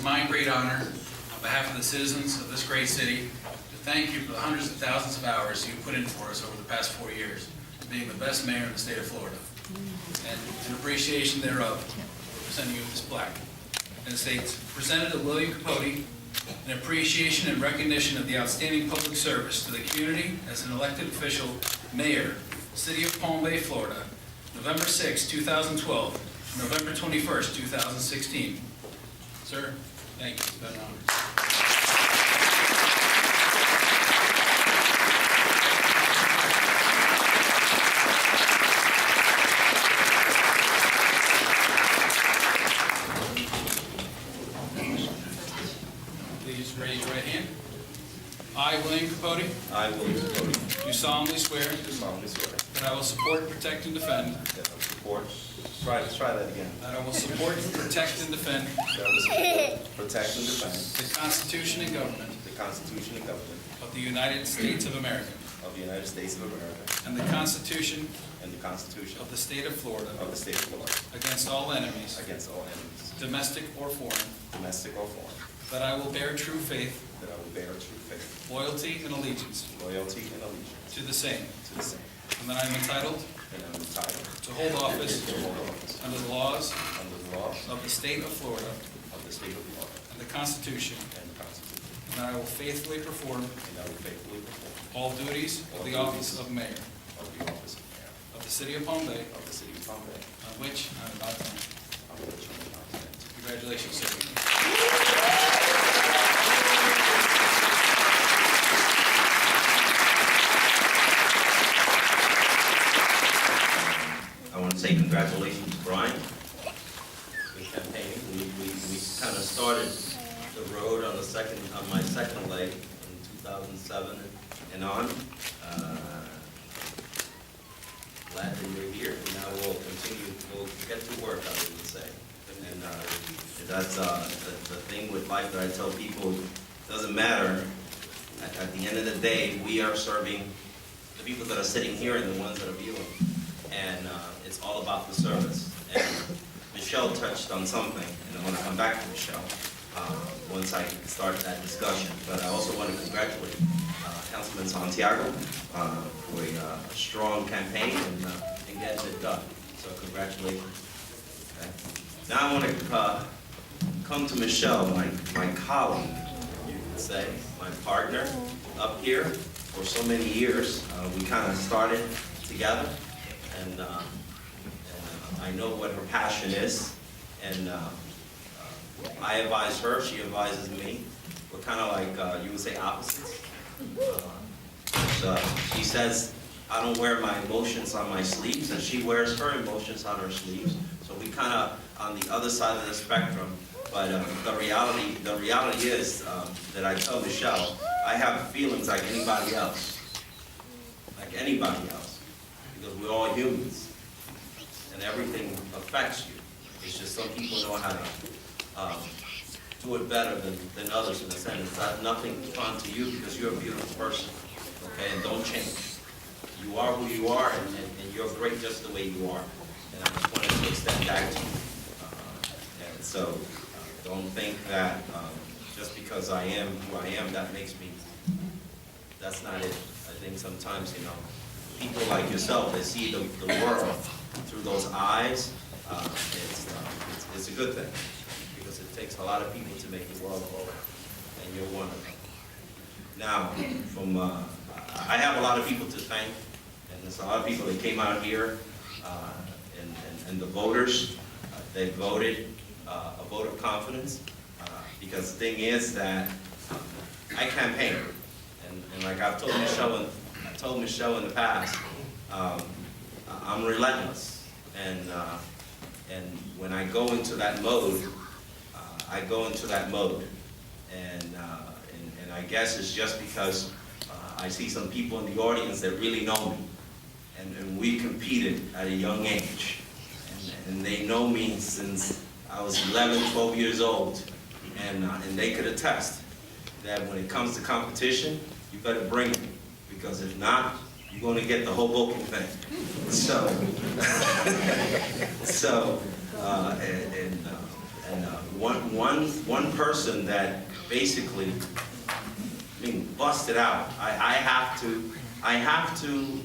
my great honor, on behalf of the citizens of this great city, to thank you for the hundreds of thousands of hours you've put in for us over the past 4 years, being the best mayor in the state of Florida. And in appreciation thereof, we're presenting you with this plaque. And it states, presented to William Capote, in appreciation and recognition of the outstanding public service to the community as an elected official, Mayor, City of Palm Bay, Florida, November 6, 2012, November 21st, 2016. Sir, thank you. It's been an honor. Please raise your right hand. I, William Capote, I, William Capote, do solemnly swear do solemnly swear that I will support, protect, and defend. that I will support, try that again. That I will support, protect, and defend That I will support, protect, and defend the Constitution and government the Constitution and government of the United States of America of the United States of America and the Constitution and the Constitution of the State of Florida of the State of Florida against all enemies, against all enemies, domestic or foreign, domestic or foreign, that I will bear true faith, that I will bear true faith, loyalty, and allegiance loyalty, and allegiance to the same, to the same, and that I am entitled and I am entitled to hold office to hold office under the laws under the laws of the State of Florida of the State of Florida and the Constitution, and the Constitution, and that I will faithfully perform and I will faithfully perform all duties of the office of Mayor of the office of Mayor of the City of Palm Bay, of the City of Palm Bay, on which I am about to enter. on which I am about to enter. Congratulations, sir. I want to say congratulations to Brian. Good campaign. We kind of started the road on my second leg in 2007 and on. Glad that you're here, and now we'll get to work, I would say. And that's the thing with life that I tell people, doesn't matter. At the end of the day, we are serving the people that are sitting here and the ones that are viewing. And it's all about the service. And Michelle touched on something, and I want to come back to Michelle once I start that discussion. But I also want to congratulate Councilman Santiago for a strong campaign and getting it done. So congratulations. Okay. Now I want to come to Michelle, my colleague, you could say, my partner up here for so many years. We kind of started together. And I know what her passion is, and I advise her, she advises me. We're kind of like, you would say, opposites. She says, I don't wear my emotions on my sleeves, and she wears her emotions on her sleeves. So we kind of on the other side of the spectrum. But the reality is that I tell Michelle, I have feelings like anybody else, because we're all humans, and everything affects you. It's just some people know how to do it better than others in a sense. It's not nothing fun to you because you're a beautiful person, okay? And don't change. You are who you are, and you're great just the way you are. And I just wanted to extend that to you. And so don't think that just because I am who I am, that makes me, that's not it. I think sometimes, people like yourself, they see the world through those eyes. It's a good thing, because it takes a lot of people to make the world go, and you're one of them. Now, I have a lot of people to thank, and there's a lot of people that came out here, and the voters, they voted a vote of confidence, because the thing is that I campaign, and like I've told Michelle in the past, I'm relentless, and when I go into that mode, and I guess it's just because I see some people in the audience that really know me, and we competed at a young age, and they know me since I was 11, 12 years old, and they could attest that when it comes to competition, you better bring it, because if not, you're going to get the Hoboken thing. And one person that basically, busted out. I have to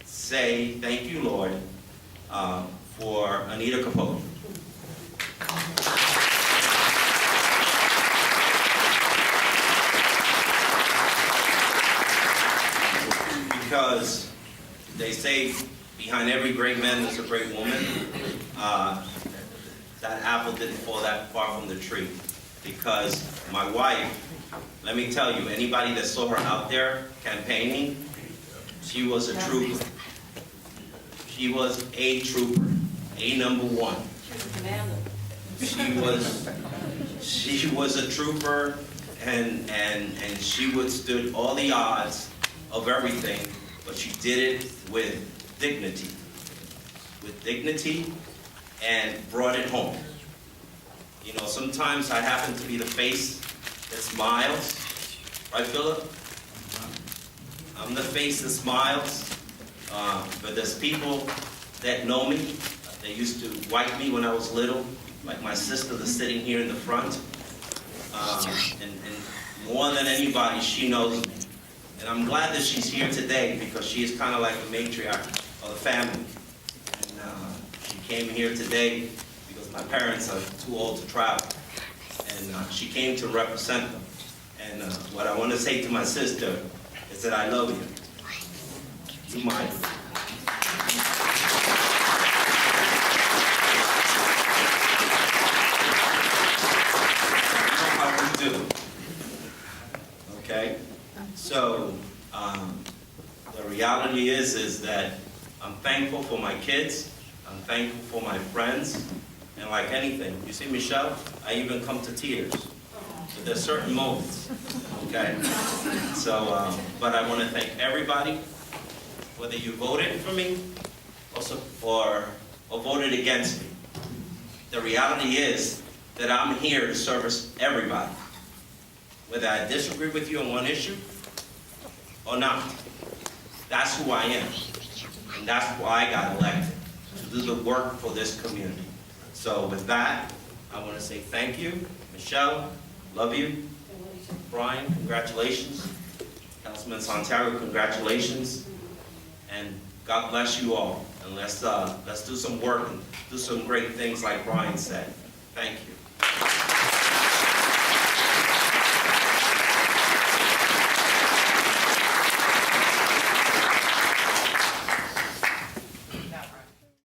say thank you, Lord, for Anita Capote. Because they say behind every great man there's a great woman. That apple didn't fall that far from the tree. Because my wife, let me tell you, anybody that saw her out there campaigning, she was a trooper. She was a trooper, a number one. She was a trooper, and she withstood all the odds of everything, but she did it with dignity. With dignity, and brought it home. You know, sometimes I happen to be the face that smiles. Right, Philip? I'm the face that smiles. But there's people that know me. They used to wipe me when I was little, like my sister that's sitting here in the front. And more than anybody, she knows me. And I'm glad that she's here today because she is kind of like the matriarch of the family. And she came here today because my parents are too old to travel. And she came to represent them. And what I want to say to my sister is that I love you. You might. You know how we do. Okay? So, the reality is that I'm thankful for my kids. I'm thankful for my friends. And like anything, you see, Michelle, I even come to tears. But there's certain moments, okay? So, but I want to thank everybody, whether you voted for me or voted against me. The reality is that I'm here to service everybody, whether I disagree with you on one issue or not. That's who I am, and that's why I got elected, to do the work for this community. So with that, I want to say thank you. Michelle, love you. Brian, congratulations. Councilman Santiago, congratulations. And God bless you all. And let's do some work and do some great things like Brian said. Thank you.